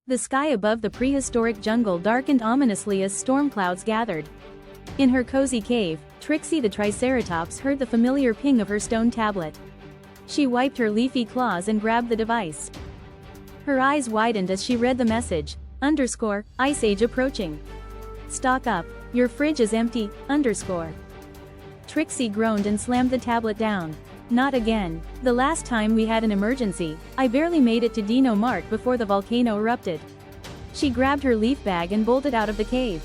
The sky above the prehistoric jungle darkened ominously as storm clouds gathered. In her cozy cave, Trixie the Triceratops heard the familiar ping of her stone tablet. She wiped her leafy claws and grabbed the device. Her eyes widened as she read the message, Ice Age approaching. Stock up, your fridge is empty, Trixie groaned and slammed the tablet down. Not again. The last time we had an emergency, I barely made it to Dino Mart before the volcano erupted. She grabbed her leaf bag and bolted out of the cave.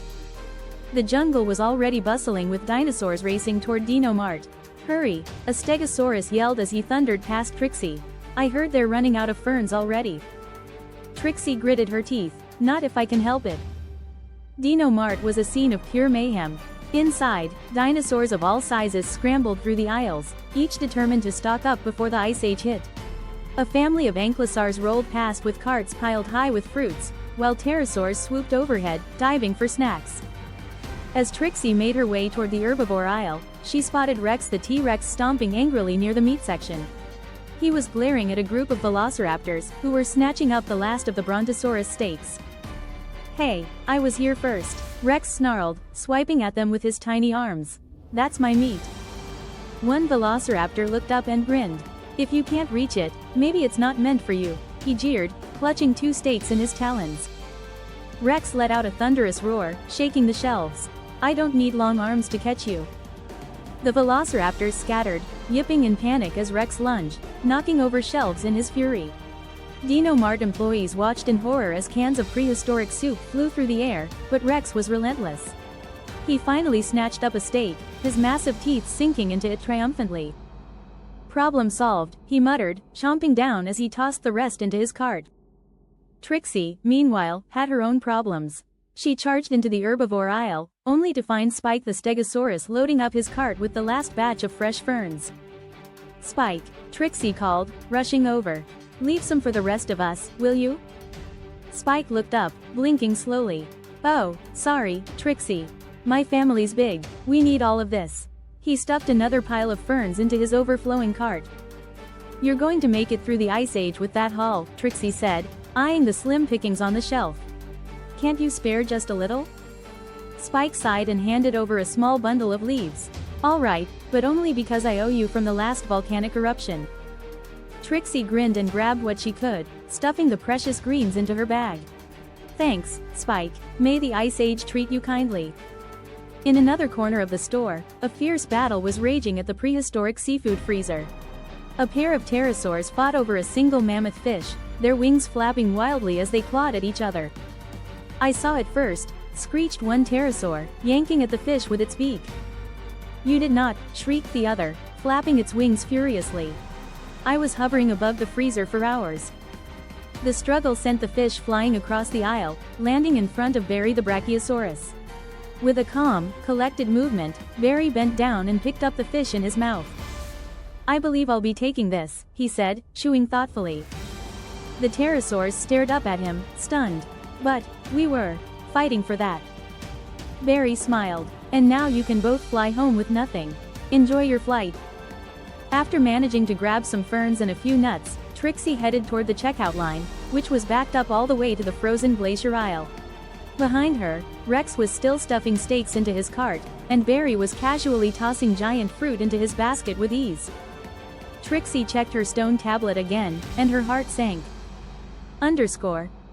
The jungle was already bustling with dinosaurs racing toward Dino Mart. Hurry, a Stegosaurus yelled as he thundered past Trixie. I heard they're running out of ferns already. Trixie gritted her teeth. Not if I can help it. Dino Mart was a scene of pure mayhem. Inside, dinosaurs of all sizes scrambled through the aisles, each determined to stock up before the Ice Age hit. A family of ankylosaurs rolled past with carts piled high with fruits, while pterosaurs swooped overhead, diving for snacks. As Trixie made her way toward the herbivore aisle, she spotted Rex the T-Rex stomping angrily near the meat section. He was glaring at a group of velociraptors, who were snatching up the last of the Brontosaurus steaks. Hey, I was here first, Rex snarled, swiping at them with his tiny arms. That's my meat. One velociraptor looked up and grinned. If you can't reach it, maybe it's not meant for you, he jeered, clutching 2 steaks in his talons. Rex let out a thunderous roar, shaking the shelves. I don't need long arms to catch you. The velociraptors scattered, yipping in panic as Rex lunged, knocking over shelves in his fury. Dino Mart employees watched in horror as cans of prehistoric soup flew through the air, but Rex was relentless. He finally snatched up a steak, his massive teeth sinking into it triumphantly. Problem solved, he muttered, chomping down as he tossed the rest into his cart. Trixie, meanwhile, had her own problems. She charged into the herbivore aisle, only to find Spike the Stegosaurus loading up his cart with the last batch of fresh ferns. Spike, Trixie called, rushing over. Leave some for the rest of us, will you? Spike looked up, blinking slowly. Oh, sorry, Trixie. My family's big, we need all of this. He stuffed another pile of ferns into his overflowing cart. You're going to make it through the Ice Age with that haul, Trixie said, eyeing the slim pickings on the shelf. Can't you spare just a little? Spike sighed and handed over a small bundle of leaves. All right, but only because I owe you from the last volcanic eruption. Trixie grinned and grabbed what she could, stuffing the precious greens into her bag. Thanks, Spike. May the Ice Age treat you kindly. In another corner of the store, a fierce battle was raging at the prehistoric seafood freezer. A pair of pterosaurs fought over a single mammoth fish, their wings flapping wildly as they clawed at each other. I saw it first, screeched one pterosaur, yanking at the fish with its beak. You did not, shrieked the other, flapping its wings furiously. I was hovering above the freezer for hours. The struggle sent the fish flying across the aisle, landing in front of Barry the Brachiosaurus. With a calm, collected movement, Barry bent down and picked up the fish in his mouth. I believe I'll be taking this, he said, chewing thoughtfully. The pterosaurs stared up at him, stunned. But, we were fighting for that. Barry smiled. And now you can both fly home with nothing. Enjoy your flight. After managing to grab some ferns and a few nuts, Trixie headed toward the checkout line, which was backed up all the way to the frozen glacier aisle. Behind her, Rex was still stuffing steaks into his cart, and Barry was casually tossing giant fruit into his basket with ease. Trixie checked her stone tablet again, and her heart sank.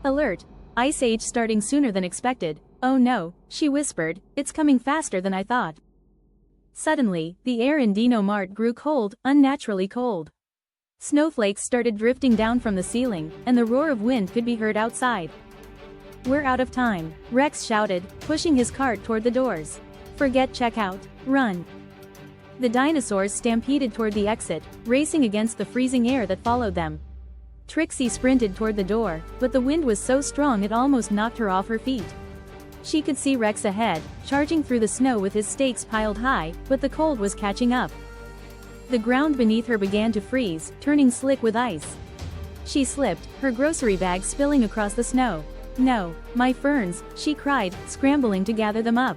Alert. Ice Age starting sooner than expected. Oh no, she whispered, it's coming faster than I thought. Suddenly, the air in Dino Mart grew cold, unnaturally cold. Snowflakes started drifting down from the ceiling, and the roar of wind could be heard outside. We're out of time, Rex shouted, pushing his cart toward the doors. Forget checkout, run. The dinosaurs stampeded toward the exit, racing against the freezing air that followed them. Trixie sprinted toward the door, but the wind was so strong it almost knocked her off her feet. She could see Rex ahead, charging through the snow with his steaks piled high, but the cold was catching up. The ground beneath her began to freeze, turning slick with ice. She slipped, her grocery bag spilling across the snow. No, my ferns, she cried, scrambling to gather them up.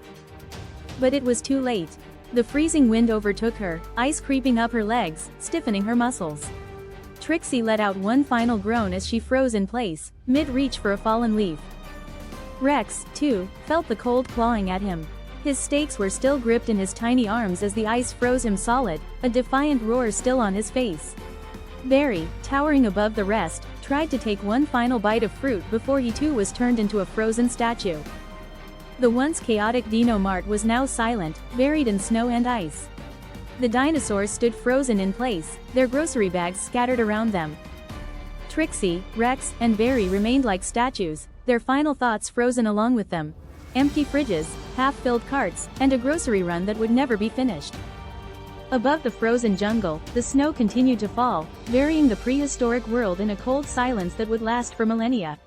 But it was too late. The freezing wind overtook her, ice creeping up her legs, stiffening her muscles. Trixie let out one final groan as she froze in place, mid-reach for a fallen leaf. Rex, too, felt the cold clawing at him. His stakes were still gripped in his tiny arms as the ice froze him solid, a defiant roar still on his face. Barry, towering above the rest, tried to take one final bite of fruit before he too was turned into a frozen statue. The once chaotic Dino Mart was now silent, buried in snow and ice. The dinosaurs stood frozen in place, their grocery bags scattered around them. Trixie, Rex, and Barry remained like statues, their final thoughts frozen along with them. Empty fridges, half-filled carts, and a grocery run that would never be finished. Above the frozen jungle, the snow continued to fall, burying the prehistoric world in a cold silence that would last for millennia.